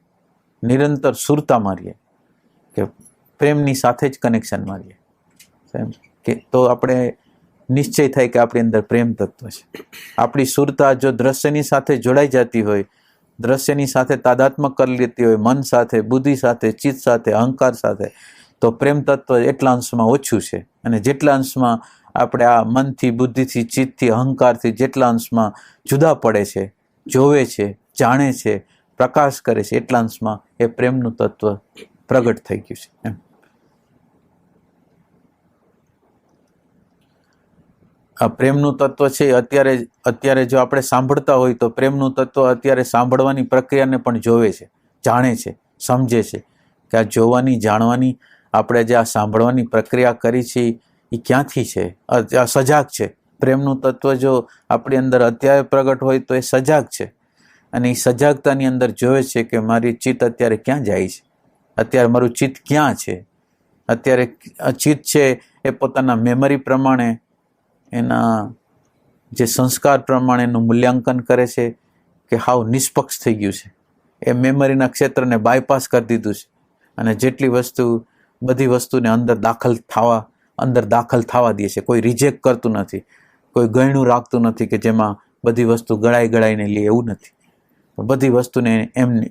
નિરંતર સુરતા મારીએ, કે પ્રેમની સાથે જ કનેક્શન મારીએ કે તો આપણે નિશ્ચય થાય કે આપણી અંદર પ્રેમ તત્વ છે. આપણી સુરતા જો દ્રશ્યની સાથે જોડાઈ જતી હોય, દ્રશ્યની સાથે તાદાત્મ્ય કરી લેતી હોય, મન સાથે, બુદ્ધિ સાથે, ચિત્ત સાથે, અહંકાર સાથે, તો પ્રેમ તત્વ એટલા અંશમાં ઓછું છે. અને જેટલા અંશમાં આપણે આ મનથી, બુદ્ધિથી, ચિત્તથી, અહંકારથી જેટલા અંશમાં જુદા પડે છે, જોવે છે, જાણે છે, પ્રકાશ કરે છે, એટલા અંશમાં એ પ્રેમનું તત્વ પ્રગટ થઈ ગયું છે એમ. આ પ્રેમનું તત્વ છે અત્યારે જો આપણે સાંભળતા હોય તો પ્રેમનું તત્વ અત્યારે સાંભળવાની પ્રક્રિયાને પણ જોવે છે, જાણે છે, સમજે છે કે આ જોવાની, જાણવાની, આપણે જે આ સાંભળવાની પ્રક્રિયા કરી છે એ ક્યાંથી છે, આ સજાગ છે. પ્રેમનું તત્વ જો આપણી અંદર અત્યારે પ્રગટ હોય તો એ સજાગ છે, અને એ સજાગતાની અંદર જોવે છે કે મારી ચિત્ત અત્યારે ક્યાં જાય છે, અત્યારે મારું ચિત્ત ક્યાં છે. અત્યારે ચિત્ત છે એ પોતાના મેમરી પ્રમાણે, એના જે સંસ્કાર પ્રમાણે એનું મૂલ્યાંકન કરે છે કે હાવ નિષ્પક્ષ થઈ ગયું છે, એ મેમરીના ક્ષેત્રને બાયપાસ કરી દીધું છે, અને જેટલી બધી વસ્તુને અંદર દાખલ થવા દે છે. કોઈ રિજેક્ટ કરતું નથી, કોઈ ગયણું રાખતું નથી કે જેમાં બધી વસ્તુ ગળાઈને લે, એવું નથી. બધી વસ્તુને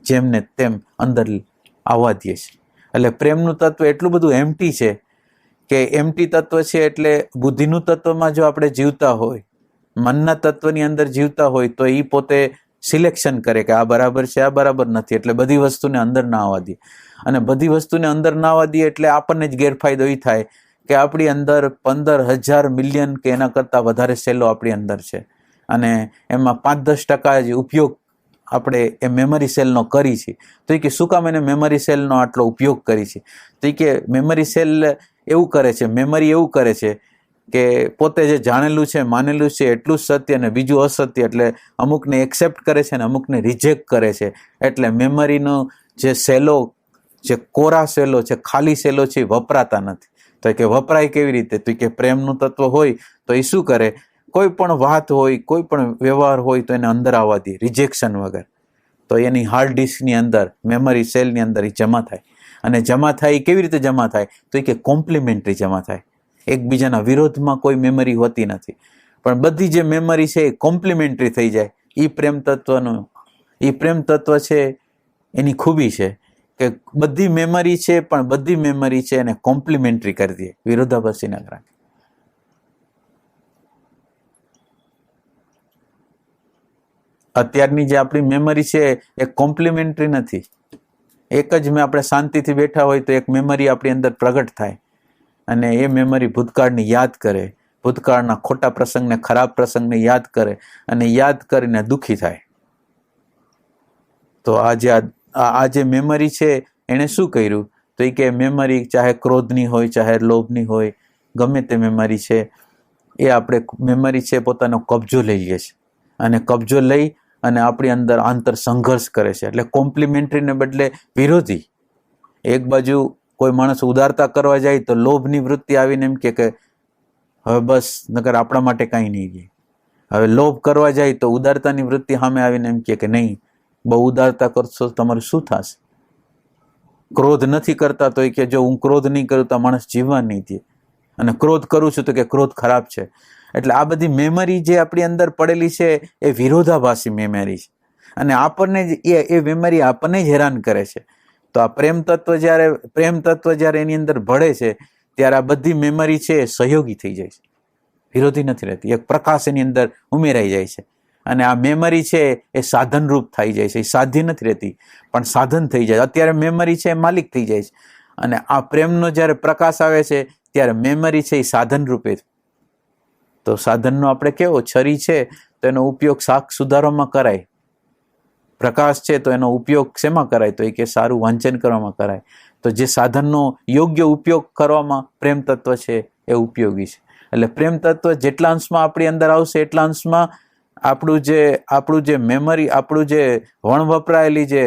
જેમને તેમ અંદર આવવા દે છે. એટલે પ્રેમનું તત્વ એટલું બધું એમ્પ્ટી છે કે એમ્પ્ટી તત્વ છે એટલે બુદ્ધિનું તત્વમાં જો આપણે જીવતા હોય, મનના તત્વની અંદર જીવતા હોય તો એ પોતે સિલેક્શન કરે કે આ બરાબર છે, આ બરાબર નથી, એટલે બધી વસ્તુને અંદર ના આવવા દે. અને બધી વસ્તુને અંદર ના આવવા દે એટલે આપણને જ ગેરફાયદો એ થાય કે આપણી અંદર 15,000 મિલિયન કે એના કરતાં વધારે સેલો આપણી અંદર છે, અને એમાં 5-10% જ ઉપયોગ આપણે એ મેમરી સેલનો કરી છે. તો એ કે શું કામ એને મેમરી સેલનો આટલો ઉપયોગ કરી છે? તો એ કે મેમરી સેલ એવું કરે છે, મેમરી એવું કરે છે કે પોતે જે જાણેલું છે, માનેલું છે એટલું જ સત્ય અને બીજું અસત્ય, એટલે અમુકને એક્સેપ્ટ કરે છે અને અમુકને રિજેક્ટ કરે છે. એટલે મેમરીનો જે સેલો, જે કોરા સેલો છે, ખાલી સેલો છે, એ વપરાતા નથી. તો કે વપરાય કેવી રીતે? તો કે પ્રેમનું તત્વ હોય તો એ શું કરે, કોઈ પણ વાત હોય, કોઈ પણ વ્યવહાર હોય તો એને અંદર આવવા દે રિજેક્શન વગર. તો એની હાર્ડ ડિસ્કની અંદર, મેમરી સેલની અંદર એ જમા થાય. અને જમા થાય કેવી રીતે જમા થાય? તો કે કોમ્પ્લિમેન્ટરી જમા થાય. એકબીજાના વિરોધમાં કોઈ મેમરી હોતી નથી, પણ બધી જે મેમરી છે એ કોમ્પ્લિમેન્ટરી થઈ જાય. એ પ્રેમ તત્વ છે, એની ખૂબી છે કે બધી મેમરી છે, પણ બધી મેમરી છે એને કોમ્પ્લિમેન્ટરી કરી દે, વિરોધાભાસી ના રાખે. અત્યારની જે આપણી મેમરી છે એ કોમ્પ્લિમેન્ટરી નથી. એક જ આપણે શાંતિથી બેઠા હોય તો એક મેમરી આપણી અંદર પ્રગટ થાય, અને એ મેમરી ભૂતકાળને યાદ કરે, ભૂતકાળના ખોટા પ્રસંગને, ખરાબ પ્રસંગને યાદ કરે, અને યાદ કરીને દુઃખી થાય. તો આ જે મેમરી છે એણે શું કર્યું? તો એ કે મેમરી ચાહે ક્રોધની હોય, ચાહે લોભની હોય, ગમે તે મેમરી છે, એ આપણે મેમરી છે પોતાનો કબજો લઈ લે છે, અને કબજો લઈ અને આપણી અંદર આંતર સંઘર્ષ કરે છે. એટલે કોમ્પ્લિમેન્ટરીને બદલે વિરોધી. એક બાજુ કોઈ માણસ ઉદારતા કરવા જાય તો લોભની વૃત્તિ આવીને એમ કે હવે બસ, નકર આપણા માટે કાંઈ નહીં રહે. હવે લોભ કરવા જાય તો ઉદારતાની વૃત્તિ સામે આવીને એમ કે નહીં, બહુ ઉદારતા કરશો તમારું શું થશે? ક્રોધ નથી કરતા તો એ કે જો હું ક્રોધ નહીં કરું તો માણસ જીવવા નહીં દે, અને ક્રોધ કરું છું તો કે ક્રોધ ખરાબ છે. એટલે આ બધી મેમરી જે આપણી અંદર પડેલી છે એ વિરોધાભાસી મેમરી છે, અને આપણને જ એ મેમરી આપણને જ હેરાન કરે છે. તો આ પ્રેમ તત્વ જ્યારે એની અંદર ભળે છે ત્યારે આ બધી મેમરી છે એ સહયોગી થઈ જાય છે, વિરોધી નથી રહેતી. એક પ્રકાશ એની અંદર ઉમેરાઈ જાય છે, અને આ મેમરી છે એ સાધનરૂપ થઈ જાય છે. એ સાધ્ય નથી રહેતી પણ સાધન થઈ જાય. અત્યારે મેમરી છે એ માલિક થઈ જાય છે, અને આ પ્રેમનો જ્યારે પ્રકાશ આવે છે ત્યારે મેમરી છે એ સાધન રૂપે. તો સાધનનો આપણે કેવો, છરી છે તો એનો ઉપયોગ શાક સુધારવામાં કરાય, પ્રકાશ છે તો એનો ઉપયોગ શેમાં કરાય? તો એ કે સારું વાંચન કરવામાં કરાય. તો જે સાધનનો યોગ્ય ઉપયોગ કરવામાં પ્રેમ તત્વ છે એ ઉપયોગી છે. એટલે પ્રેમ તત્વ જેટલા અંશમાં આપણી અંદર આવશે એટલા અંશમાં આપણું જે મેમરી, આપણું જે વપરાયેલી જે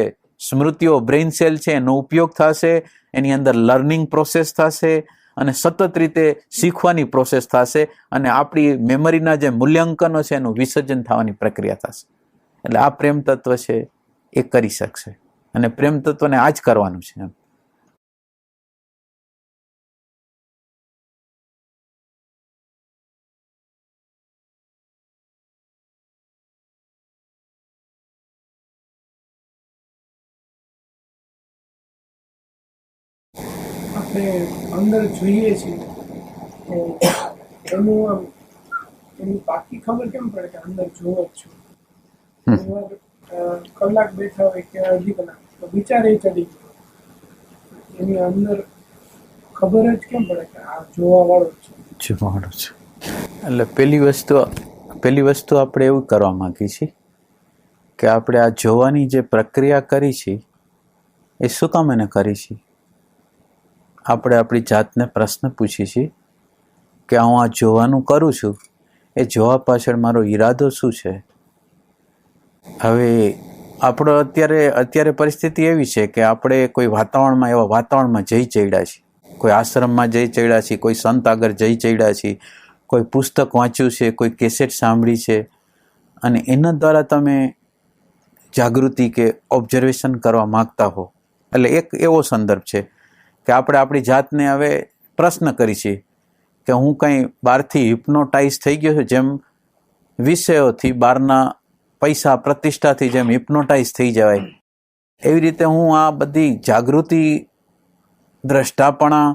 સ્મૃતિઓ, બ્રેઇન સેલ છે એનો ઉપયોગ થશે, એની અંદર લર્નિંગ પ્રોસેસ થશે, અને સતત રીતે શીખવાની પ્રોસેસ થશે, અને આપણી મેમરીના જે મૂલ્યાંકનો છે એનું વિસર્જન થવાની પ્રક્રિયા થશે. એટલે આ પ્રેમ તત્વ છે એ કરી શકશે, અને પ્રેમ તત્વને આ જ કરવાનું છે. આપણે અંદર જોઈએ છીએ તો એનું આમ એની પાકી ખબર કેમ પડે કે અંદર જોવો જ છું? કલાક બેઠા હોય કે અડધી કલાક તો વિચાર એ ચડી ગયો, એની અંદર ખબર જ કેમ પડે કે આ જોવા વાળો છે? એટલે પહેલી વસ્તુ આપણે એવું કરવા માંગીએ છીએ કે આપણે આ જોવાની જે પ્રક્રિયા કરી છે એ શું કામ એને કરી છે. આપણે આપણી જાતને પ્રશ્ન પૂછીએ છીએ કે હું આ જોવાનું કરું છું એ જોવા પાછળ મારો ઈરાદો શું છે. હવે આપણો અત્યારે પરિસ્થિતિ એવી છે કે આપણે કોઈ એવા વાતાવરણમાં જઈ ચડ્યા છીએ, કોઈ આશ્રમમાં જઈ ચડ્યા છીએ, કોઈ સંત આગળ જઈ ચડ્યા છીએ, કોઈ પુસ્તક વાંચ્યું છે, કોઈ કેસેટ સાંભળી છે, અને એના દ્વારા તમે જાગૃતિ કે ઓબ્ઝર્વેશન કરવા માગતા હો. એટલે એક એવો સંદર્ભ છે કે આપણે આપણી જાતને હવે પ્રશ્ન કરી છીએ કે હું કંઈ બહારથી હિપ્નોટાઇઝ થઈ ગયો છું, જેમ વિષયોથી બહારના પૈસા પ્રતિષ્ઠાથી જેમ હિપ્નોટાઇઝ થઈ જવાય એવી રીતે હું આ બધી જાગૃતિ દ્રષ્ટાપણા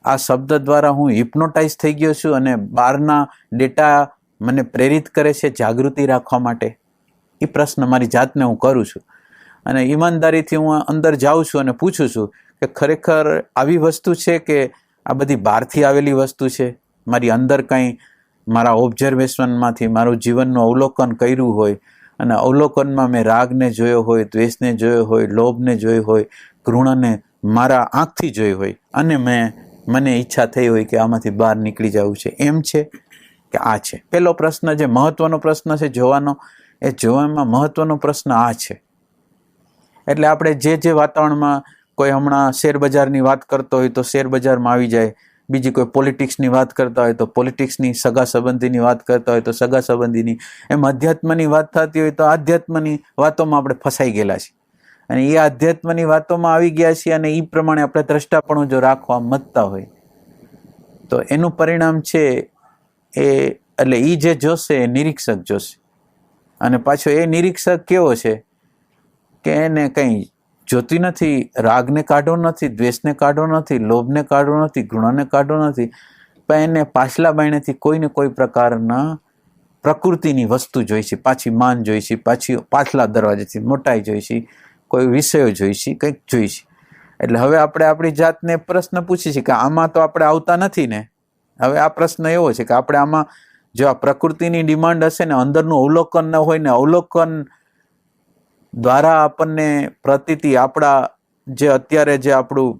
આ શબ્દ દ્વારા હું હિપ્નોટાઇઝ થઈ ગયો છું અને બહારના ડેટા મને પ્રેરિત કરે છે જાગૃતિ રાખવા માટે. એ પ્રશ્ન મારી જાતને હું કરું છું અને ઈમાનદારીથી હું અંદર જાઉં છું અને પૂછું છું કે ખરેખર આવી વસ્તુ છે કે આ બધી બહારથી આવેલી વસ્તુ છે. મારી અંદર કંઈ મારા ઓબ્ઝર્વેશનમાંથી મારું જીવનનું અવલોકન કર્યું હોય અને અવલોકનમાં મેં રાગને જોયો હોય, દ્વેષને જોયો હોય, લોભને જોયો હોય, ઘૃણાને મારા આંખથી જોઈ હોય અને મને ઈચ્છા થઈ હોય કે આમાંથી બહાર નીકળી જવું છે. એમ છે કે આ છે. પહેલો પ્રશ્ન જે મહત્વનો પ્રશ્ન છે જોવાનો, એ જોવામાં મહત્વનો પ્રશ્ન આ છે. એટલે આપણે જે વાતાવરણમાં કોઈ હમણાં શેરબજારની વાત કરતો હોય તો શેરબજારમાં આવી જાય, બીજી કોઈ પોલિટિક્સની વાત કરતા હોય તો પોલિટિક્સની, સગા સંબંધીની વાત કરતા હોય તો સગા સંબંધીની, એમ અધ્યાત્મની વાત થતી હોય તો આધ્યાત્મની વાતોમાં આપણે ફસાઈ ગયેલા છીએ અને એ આધ્યાત્મની વાતોમાં આવી ગયા છીએ અને એ પ્રમાણે આપણે દ્રષ્ટાપણું જો રાખવા મતતા હોય તો એનું પરિણામ છે એટલે એ જે જોશે એ નિરીક્ષક જોશે. અને પાછો એ નિરીક્ષક કેવો છે કે એને કંઈ જોતી નથી, રાગને કાઢવો નથી, દ્વેષને કાઢવો નથી, લોભને કાઢવો નથી, ઘૃણાને કાઢવો નથી, પણ એને પાછલા બાયણેથી કોઈને કોઈ પ્રકારના પ્રકૃતિની વસ્તુ જોઈ છે, પાછી માન જોઈ છે, પાછલા દરવાજેથી મોટાઈ જોઈ છે, કોઈ વિષયો જોઈ છે, કંઈક જોઈ છે. એટલે હવે આપણે આપણી જાતને પ્રશ્ન પૂછીએ છીએ કે આમાં તો આપણે આવતા નથી ને. હવે આ પ્રશ્ન એવો છે કે આપણે આમાં જો આ પ્રકૃતિની ડિમાન્ડ હશે ને, અંદરનું અવલોકન ન હોય ને, અવલોકન દ્વારા આપણને પ્રતીતિ આપણા જે અત્યારે જે આપણું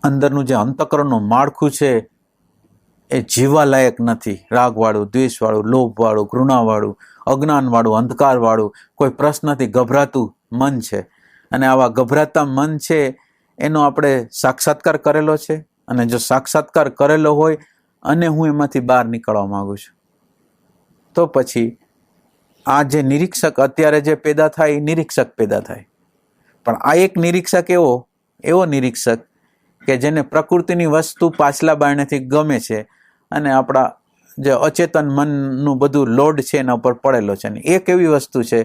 અંદરનું જે અંતઃકરણનું માળખું છે એ જીવવા લાયક નથી. રાગવાળું, દ્વેષવાળું, લોભવાળું, ઘૃણાવાળું, અજ્ઞાનવાળું, અંધકારવાળું, કોઈ પ્રશ્નથી ગભરાતું મન છે અને આવા ગભરાતા મન છે એનો આપણે સાક્ષાત્કાર કરેલો છે. અને જો સાક્ષાત્કાર કરેલો હોય અને હું એમાંથી બહાર નીકળવા માંગુ છું તો પછી આ જે નિરીક્ષક અત્યારે જે પેદા થાય એ નિરીક્ષક પેદા થાય. પણ આ એક નિરીક્ષક એવો નિરીક્ષક કે જેને પ્રકૃતિની વસ્તુ પાછલા બારણેથી ગમે છે અને આપણા જે અચેતન મનનું બધું લોડ છે એના ઉપર પડેલો છે. અને એક એવી વસ્તુ છે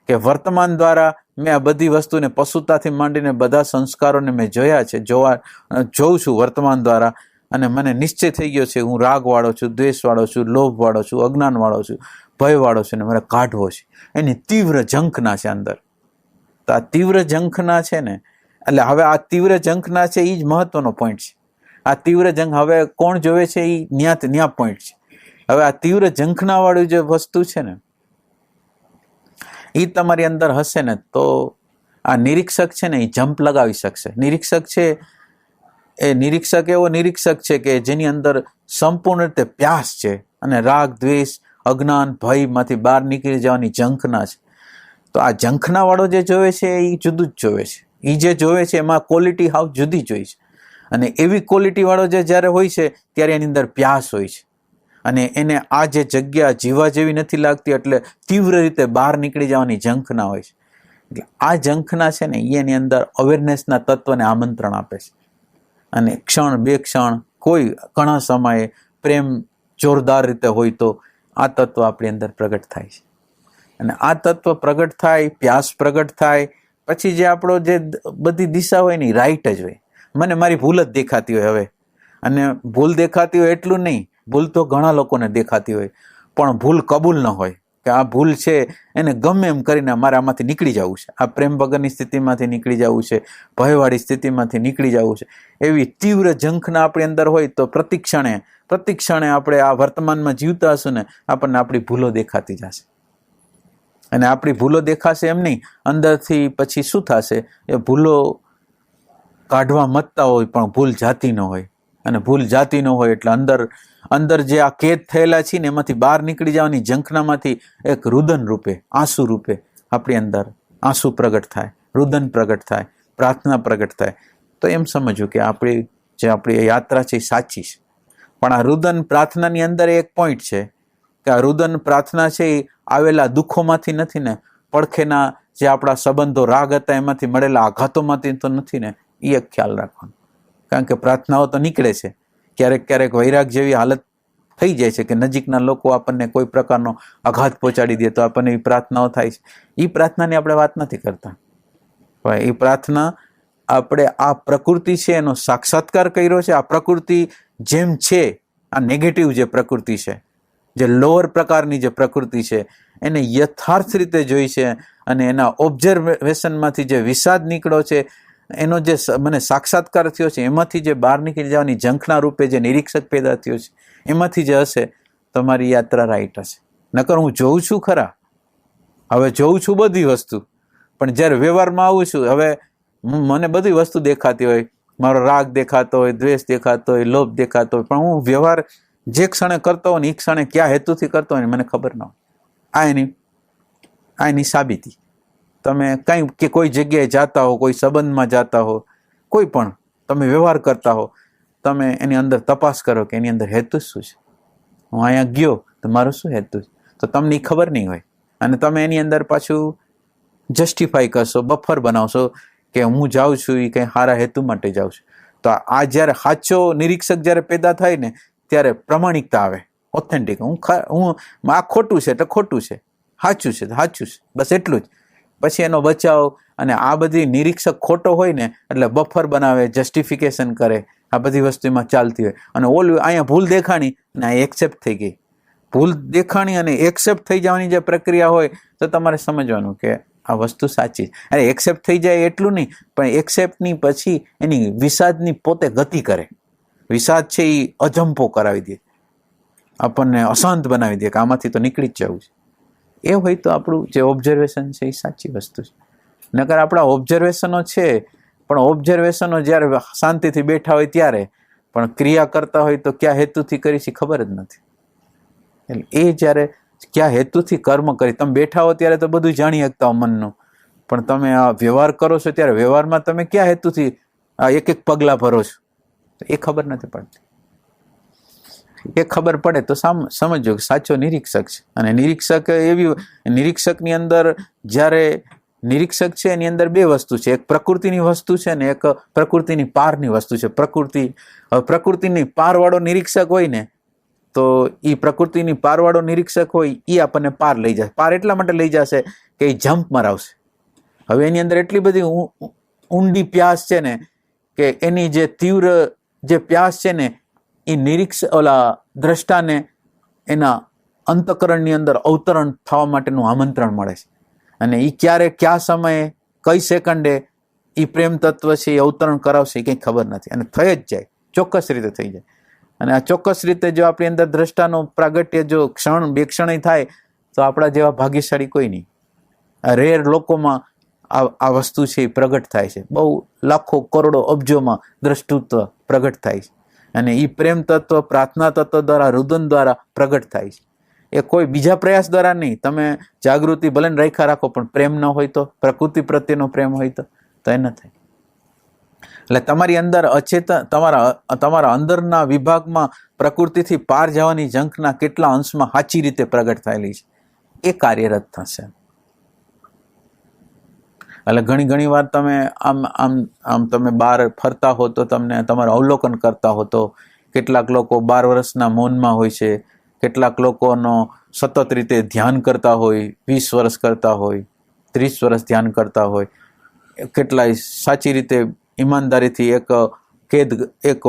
કે વર્તમાન દ્વારા મેં આ બધી વસ્તુને પશુતાથી માંડીને બધા સંસ્કારોને મેં જોયા છે, જોઉં છું વર્તમાન દ્વારા અને મને નિશ્ચય થઈ ગયો છે હું રાગવાળો છું, દ્વેષવાળો છું, લોભવાળો છું, અજ્ઞાનવાળો છું, ભયવાળો છું ને મારે કાઢવો છે. એની તીવ્ર ઝંખના છે અંદર. તો આ તીવ્ર ઝંખના છે ને, એટલે હવે આ તીવ્ર ઝંખના છે એ જ મહત્વનો પોઈન્ટ છે. આ તીવ્ર ઝંખ હવે કોણ જોવે છે એ ન્યા પોઈન્ટ છે. હવે આ તીવ્ર ઝંખનાવાળું જે વસ્તુ છે ને એ તમારી અંદર હશે ને તો આ નિરીક્ષક છે ને એ જમ્પ લગાવી શકશે. નિરીક્ષક છે એ નિરીક્ષક એવો નિરીક્ષક છે કે જેની અંદર સંપૂર્ણ રીતે પ્યાસ છે અને રાગ, દ્વેષ, અજ્ઞાન, ભયમાંથી બહાર નીકળી જવાની ઝંખના છે. તો આ ઝંખનાવાળો જે જોવે છે એ જુદું જ જોવે છે. એ જે જોવે છે એમાં ક્વોલિટી હાવ જુદી જોઈ છે. અને એવી ક્વોલિટીવાળો જે જ્યારે હોય છે ત્યારે એની અંદર પ્યાસ હોય છે અને એને આ જે જગ્યા જીવા જેવી નથી લાગતી એટલે તીવ્ર રીતે બહાર નીકળી જવાની ઝંખના હોય છે. એટલે આ ઝંખના છે ને એની અંદર અવેરનેસના તત્વને આમંત્રણ આપે છે અને ક્ષણ બે ક્ષણ કોઈ ઘણા સમયે પ્રેમ જોરદાર રીતે હોય તો આ તત્વ આપણી અંદર પ્રગટ થાય છે. અને આ તત્વ પ્રગટ થાય, પ્યાસ પ્રગટ થાય પછી જે આપણો જે બધી દિશા હોય ને રાઈટ જ હોય. મને મારી ભૂલ જ દેખાતી હોય હવે, અને ભૂલ દેખાતી હોય એટલું નહીં, ભૂલ તો ઘણા લોકોને દેખાતી હોય પણ ભૂલ કબૂલ ન હોય. કે આ ભૂલ છે એને ગમે એમ કરીને મારે આમાંથી નીકળી જવું છે, આ પ્રેમ વગરની સ્થિતિમાંથી નીકળી જવું છે, ભયવાળી સ્થિતિમાંથી નીકળી જવું છે. એવી તીવ્ર ઝંખના આપણી અંદર હોય તો પ્રતિક્ષણે આપણે આ વર્તમાનમાં જીવતા હશું ને આપણને આપણી ભૂલો દેખાતી જશે. અને આપણી ભૂલો દેખાશે એમ નહીં, અંદરથી પછી શું થશે, એ ભૂલો કાઢવા મતતા હોય પણ ભૂલ જાતી ન હોય. અને ભૂલ જાતી ન હોય એટલે અંદર જે આ કેદ થયેલા છે ને એમાંથી બહાર નીકળી જવાની ઝંખનામાંથી એક રુદન રૂપે, આંસુ રૂપે આપણી અંદર આંસુ પ્રગટ થાય, રુદન પ્રગટ થાય, પ્રાર્થના પ્રગટ થાય. તો એમ સમજવું કે આપણી યાત્રા છે એ સાચી છે. પણ આ રુદન પ્રાર્થનાની અંદર એક પોઈન્ટ છે કે આ રુદન પ્રાર્થના છે એ આવેલા દુઃખોમાંથી નથી ને, પડખેના જે આપણા સંબંધો રાગ હતા એમાંથી મળેલા આઘાતોમાંથી તો નથી ને, એ એક ખ્યાલ રાખવાનો. કારણ કે પ્રાર્થનાઓ તો નીકળે છે, ક્યારેક વૈરાગ જેવી હાલત થઈ જાય છે કે નજીકના લોકો આપણને કોઈ પ્રકારનો આઘાત પહોંચાડી દે તો આપણને એવી પ્રાર્થનાઓ થાય છે. એ પ્રાર્થનાની આપણે વાત નથી કરતા. એ પ્રાર્થના આપણે આ પ્રકૃતિ છે એનો સાક્ષાત્કાર કર્યો છે. આ પ્રકૃતિ જેમ છે, આ નેગેટિવ જે પ્રકૃતિ છે, જે લોઅર પ્રકારની જે પ્રકૃતિ છે, એને યથાર્થ રીતે જોઈ છે અને એના ઓબ્ઝર્વેશનમાંથી જે વિષાદ નીકળ્યો છે, એનો જે મને સાક્ષાત્કાર થયો છે, એમાંથી જે બહાર નીકળી જવાની ઝંખના રૂપે જે નિરીક્ષક પેદા થયો છે, એમાંથી જે હશે તમારી યાત્રા રાઈટ હશે. નકર હું જોઉં છું ખરા, હવે જોઉં છું બધી વસ્તુ, પણ જ્યારે વ્યવહારમાં આવું છું, હવે મને બધી વસ્તુ દેખાતી હોય, મારો રાગ દેખાતો હોય, દ્વેષ દેખાતો હોય, લોભ દેખાતો હોય, પણ હું વ્યવહાર જે ક્ષણે કરતો હોય ને એ ક્ષણે કયા હેતુથી કરતો હોય ને મને ખબર ન હોય. આ એની સાબિતી. તમે કંઈ કે કોઈ જગ્યાએ જાતા હો, કોઈ સંબંધમાં જાતા હો, કોઈ પણ તમે વ્યવહાર કરતા હો, તમે એની અંદર તપાસ કરો કે એની અંદર હેતુ શું છે. હું અહીંયા ગયો તો મારો શું હેતુ છે, તો તમને એ ખબર નહીં હોય અને તમે એની અંદર પાછું જસ્ટિફાઈ કરશો, બફર બનાવશો કે હું જાઉં છું એ કંઈ સારા હેતુ માટે જાઉં છું. તો આ જ્યારે સાચો નિરીક્ષક જ્યારે પેદા થાય ને ત્યારે પ્રમાણિકતા આવે, ઓથેન્ટિક. હું આ ખોટું છે એટલે ખોટું છે, સાચું છે સાચું છે, બસ એટલું જ. પછી એનો બચાવ અને આ બધી નિરીક્ષક ખોટો હોય ને એટલે બફર બનાવે, જસ્ટિફિકેશન કરે, આ બધી વસ્તુ એમાં ચાલતી હોય. અને ઓલું અહીંયા ભૂલ દેખાણી ને આ એક્સેપ્ટ થઈ ગઈ. ભૂલ દેખાણી અને એક્સેપ્ટ થઈ જવાની જે પ્રક્રિયા હોય તો તમારે સમજવાનું કે આ વસ્તુ સાચી. અરે એક્સેપ્ટ થઈ જાય એટલું નહીં, પણ એક્સેપ્ટની પછી એની વિષાદની પોતે ગતિ કરે. વિષાદ છે એ અજંપો કરાવી દે, આપણને અશાંત બનાવી દે કે આમાંથી તો નીકળી જ જવું છે. એ હોય તો આપણું જે ઓબ્ઝર્વેશન છે એ સાચી વસ્તુ છે. નકર આપણા ઓબ્ઝર્વેશનો છે, પણ ઓબ્ઝર્વેશનો જ્યારે શાંતિથી બેઠા હોય ત્યારે, પણ ક્રિયા કરતા હોય તો કયા હેતુથી કરી છે ખબર જ નથી. એટલે એ જ્યારે કયા હેતુથી કર્મ કરી, તમે બેઠા હો ત્યારે તો બધું જાણી શકતા હો મનનું, પણ તમે આ વ્યવહાર કરો છો ત્યારે વ્યવહારમાં તમે કયા હેતુથી આ એક પગલાં ભરો છો એ ખબર નથી પડતી. એ ખબર પડે તો સમજો કે સાચો નિરીક્ષક છે. અને નિરીક્ષકની અંદર જ્યારે નિરીક્ષક છે એની અંદર બે વસ્તુ છે, એક પ્રકૃતિની વસ્તુ છે ને એક પ્રકૃતિની પારની વસ્તુ છે. પ્રકૃતિની પારવાળો નિરીક્ષક હોય ને તો એ પ્રકૃતિની પારવાળો નિરીક્ષક હોય એ આપણને પાર લઈ જશે. પાર એટલા માટે લઈ જશે કે એ જમ્પ મરાવશે. હવે એની અંદર એટલી બધી ઊંડી પ્યાસ છે ને કે એની જે તીવ્ર જે પ્યાસ છે ને એ દ્રષ્ટાને એના અંતકરણની અંદર અવતરણ થવા માટેનું આમંત્રણ મળે છે. અને એ ક્યારે, કયા સમયે, કઈ સેકન્ડે એ પ્રેમ તત્વ છે એ અવતરણ કરાવશે એ કંઈ ખબર નથી. અને થઈ જ જાય, ચોક્કસ રીતે થઈ જાય. અને આ ચોક્કસ રીતે જો આપણી અંદર દ્રષ્ટાનું પ્રાગટ્ય જો બે ક્ષણે થાય તો આપણા જેવા ભાગ્યશાળી કોઈ નહીં. આ રેર લોકોમાં આ વસ્તુ છે એ પ્રગટ થાય છે. બહુ લાખો કરોડો અબજોમાં દ્રષ્ટૃત્વ પ્રગટ થાય છે. અને એ પ્રેમ તત્વ પ્રાર્થના તત્વ દ્વારા, રુદન દ્વારા પ્રગટ થાય છે. એ કોઈ બીજા પ્રયાસ દ્વારા નહીં. તમે જાગૃતિ ભલે ને રેખા રાખો, પણ પ્રેમ ન હોય તો, પ્રકૃતિ પ્રત્યેનો પ્રેમ હોય તો એ ન થાય. એટલે તમારી અંદર અચેતન, તમારા અંદરના વિભાગમાં પ્રકૃતિથી પાર જવાની ઝંખના કેટલા અંશમાં સાચી રીતે પ્રગટ થયેલી છે એ કાર્યરત થશે. એટલે ઘણી વાર તમે આમ તમે બહાર ફરતા હો તો તમને તમારું અવલોકન કરતા હો તો કેટલાક લોકો 12 વર્ષના મૌનમાં હોય છે, કેટલાક લોકોનો સતત રીતે ધ્યાન કરતા હોય, 20 વર્ષ કરતા હોય, 30 વર્ષ ધ્યાન કરતા હોય, કેટલાય સાચી રીતે ઈમાનદારીથી એક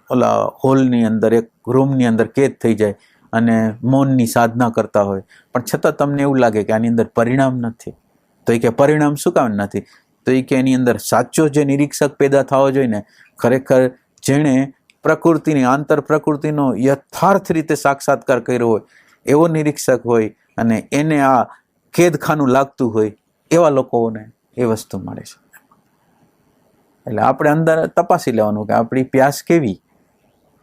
ઓલા હોલની અંદર, એક રૂમની અંદર કેદ થઈ જાય અને મૌનની સાધના કરતા હોય, પણ છતાં તમને એવું લાગે કે આની અંદર પરિણામ નથી, તો એ કે પરિણામ શું કામ નથી? તો એ કે એની અંદર સાચો જે નિરીક્ષક પેદા થવો જોઈએ ને, ખરેખર જેણે પ્રકૃતિની આંતર પ્રકૃતિનો યથાર્થ રીતે સાક્ષાત્કાર કર્યો હોય એવો નિરીક્ષક હોય, અને એને આ કેદખાનું લાગતું હોય, એવા લોકોને એ વસ્તુ મળે છે. એટલે આપણે અંદર તપાસી લેવાનું કે આપણી પ્યાસ કેવી,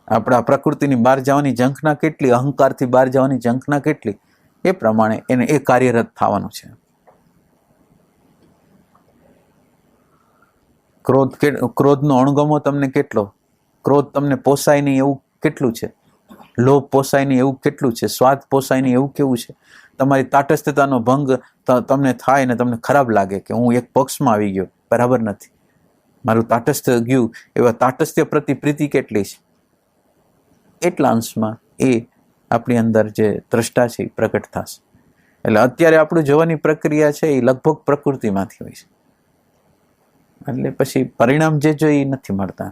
આપણા પ્રકૃતિની બહાર જવાની ઝંખના કેટલી, અહંકારથી બહાર જવાની ઝંખના કેટલી, એ પ્રમાણે એને એ કાર્યરત થવાનું છે. ક્રોધનો અણગમો તમને કેટલો, ક્રોધ તમને પોસાય નહીં એવું કેટલું છે, લોભ પોસાય નહીં એવું કેટલું છે, સ્વાદ પોસાય નહીં એવું કેવું છે, તમારી તાટસ્થતાનો ભંગ તમને થાય ને તમને ખરાબ લાગે કે હું એક પક્ષમાં આવી ગયો, બરાબર નથી, મારું તાટસ્થ્ય ગયું, એવા તાટસ્થ્ય પ્રતિ પ્રીતિ કેટલી છે, એટલા અંશમાં એ આપણી અંદર જે દ્રષ્ટા છે એ પ્રગટ થશે. એટલે અત્યારે આપણું જોવાની પ્રક્રિયા છે એ લગભગ પ્રકૃતિમાંથી હોય છે, એટલે પછી પરિણામ જે જોઈએ એ નથી મળતા.